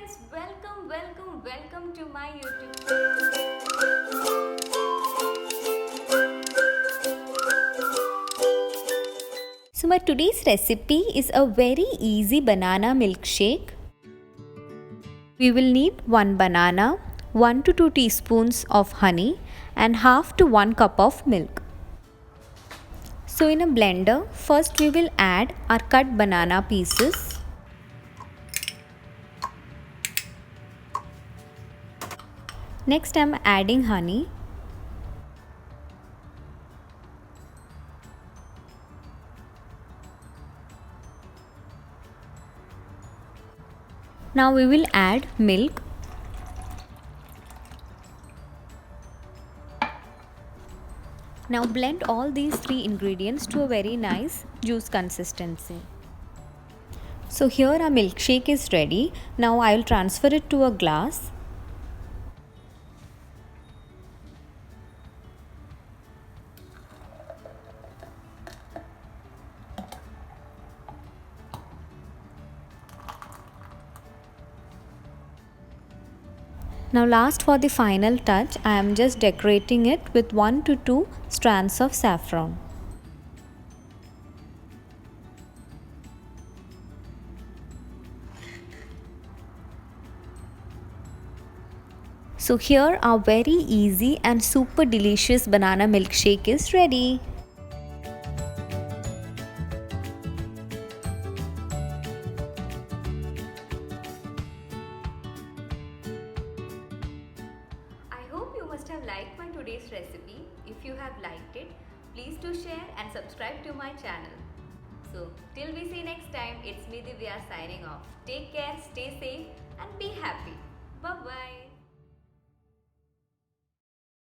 friends, welcome to my YouTube. So my today's recipe is a very easy banana milkshake. We will need 1 banana, 1 to 2 teaspoons of honey and half to 1 cup of milk. So in a blender, first we will add our cut banana pieces. Next I am adding honey. Now we will add milk. Now blend all these 3 ingredients to a very nice juice consistency. So here our milkshake is ready. Now I will transfer it to a glass. Now last, for the final touch, I am just decorating it with 1 to 2 strands of saffron. So here our very easy and super delicious banana milkshake is ready. I hope you must have liked my today's recipe. If you have liked it, please do share and subscribe to my channel. So till we see next time, it's me Divya signing off. Take care, stay safe and be happy.